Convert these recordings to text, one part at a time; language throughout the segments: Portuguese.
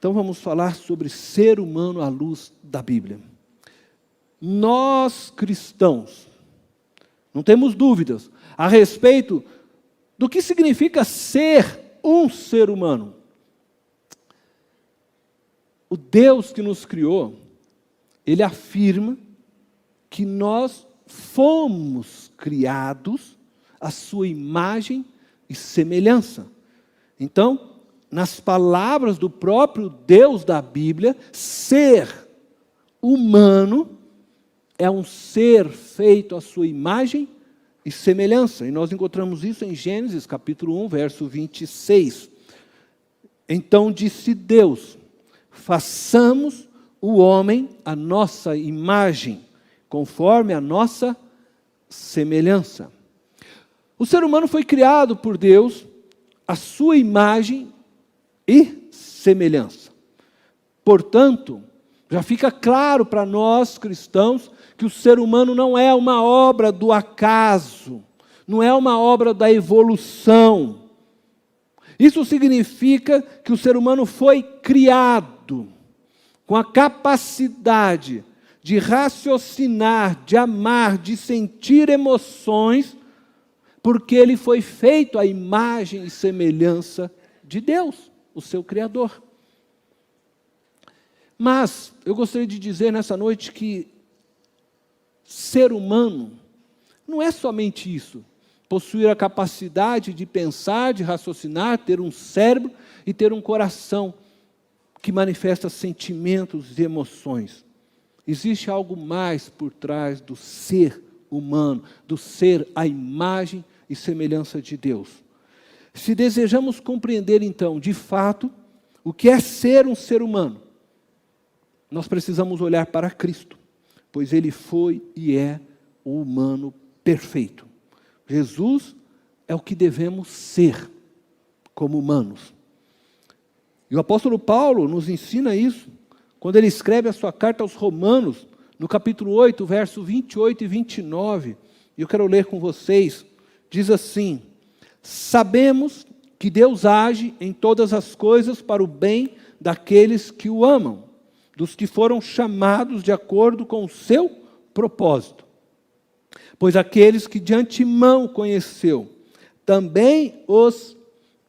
Então vamos falar sobre ser humano à luz da Bíblia. Nós cristãos, não temos dúvidas a respeito do que significa ser um ser humano. O Deus que nos criou, Ele afirma que nós fomos criados à sua imagem e semelhança. Então, nas palavras do próprio Deus da Bíblia, ser humano é um ser feito à sua imagem e semelhança. E nós encontramos isso em Gênesis capítulo 1, verso 26. Então disse Deus: façamos o homem à nossa imagem, conforme a nossa semelhança. O ser humano foi criado por Deus à sua imagem e semelhança. Portanto, já fica claro para nós cristãos que o ser humano não é uma obra do acaso, não é uma obra da evolução. Isso significa que o ser humano foi criado com a capacidade de raciocinar, de amar, de sentir emoções, porque ele foi feito à imagem e semelhança de Deus, o seu Criador. Mas eu gostaria de dizer nessa noite que ser humano não é somente isso. Possuir a capacidade de pensar, de raciocinar, ter um cérebro e ter um coração que manifesta sentimentos e emoções. Existe algo mais por trás do ser humano, do ser à imagem e semelhança de Deus. Se desejamos compreender, então, de fato, o que é ser um ser humano, nós precisamos olhar para Cristo, pois Ele foi e é o humano perfeito. Jesus é o que devemos ser como humanos. E o apóstolo Paulo nos ensina isso, quando ele escreve a sua carta aos Romanos, no capítulo 8, verso 28 e 29, e eu quero ler com vocês, diz assim: sabemos que Deus age em todas as coisas para o bem daqueles que o amam, dos que foram chamados de acordo com o seu propósito. Pois aqueles que de antemão conheceu, também os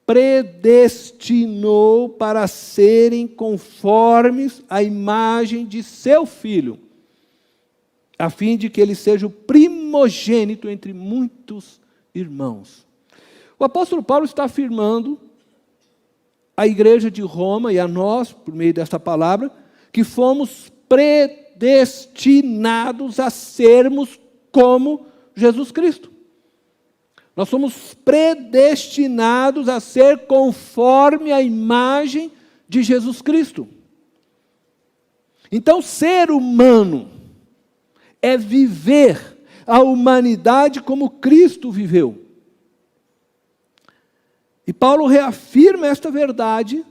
predestinou para serem conformes à imagem de seu Filho, a fim de que ele seja o primogênito entre muitos irmãos. O apóstolo Paulo está afirmando à igreja de Roma e a nós, por meio desta palavra, que fomos predestinados a sermos como Jesus Cristo. Nós somos predestinados a ser conforme a imagem de Jesus Cristo. Então, ser humano é viver a humanidade como Cristo viveu. E Paulo reafirma esta verdade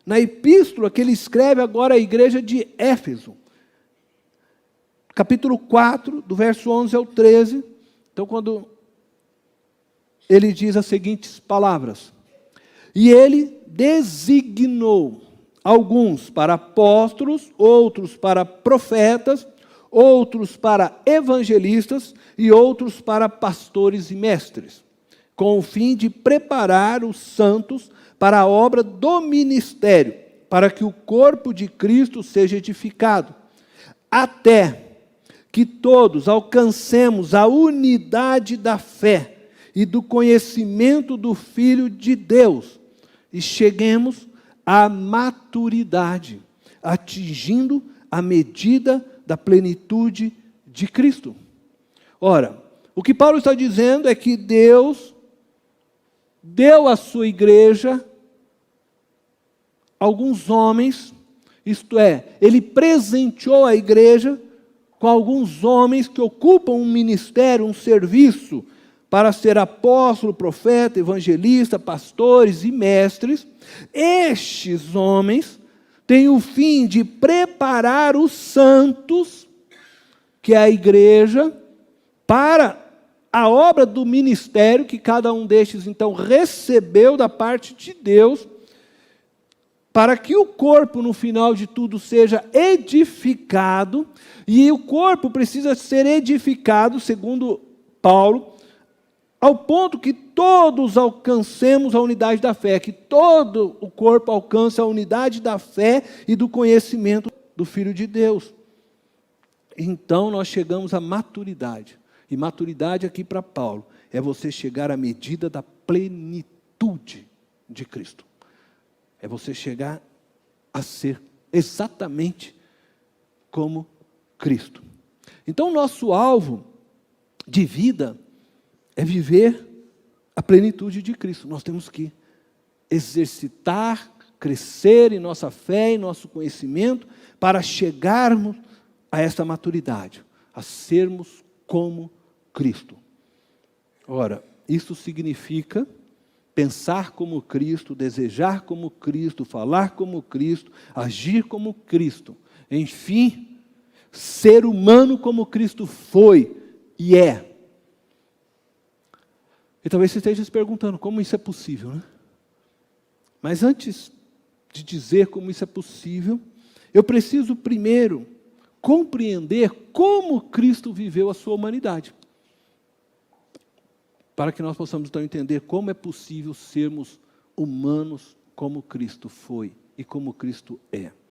na epístola que ele escreve agora à igreja de Éfeso. Capítulo 4, do verso 11 ao 13. Então, quando ele diz as seguintes palavras: e ele designou alguns para apóstolos, outros para profetas, outros para evangelistas e outros para pastores e mestres, com o fim de preparar os santos para a obra do ministério, para que o corpo de Cristo seja edificado, até que todos alcancemos a unidade da fé e do conhecimento do Filho de Deus, e cheguemos à maturidade, atingindo a medida da plenitude de Cristo. Ora, o que Paulo está dizendo é que Deus deu à sua igreja alguns homens, isto é, Ele presenteou a igreja com alguns homens que ocupam um ministério, um serviço, para ser apóstolo, profeta, evangelista, pastores e mestres. Estes homens têm o fim de preparar os santos, que é a igreja, para a obra do ministério que cada um destes, então, recebeu da parte de Deus, para que o corpo, no final de tudo, seja edificado, e o corpo precisa ser edificado, segundo Paulo, ao ponto que todos alcancemos a unidade da fé, que todo o corpo alcance a unidade da fé e do conhecimento do Filho de Deus. Então nós chegamos à maturidade. E maturidade aqui para Paulo é você chegar à medida da plenitude de Cristo. É você chegar a ser exatamente como Cristo. Então o nosso alvo de vida é viver a plenitude de Cristo. Nós temos que exercitar, crescer em nossa fé, em nosso conhecimento, para chegarmos a essa maturidade, a sermos como Cristo. Ora, isso significa pensar como Cristo, desejar como Cristo, falar como Cristo, agir como Cristo. Enfim, ser humano como Cristo foi e é. E talvez você esteja se perguntando como isso é possível, né? Mas antes de dizer como isso é possível, eu preciso primeiro compreender como Cristo viveu a sua humanidade. Para que nós possamos então entender como é possível sermos humanos como Cristo foi e como Cristo é.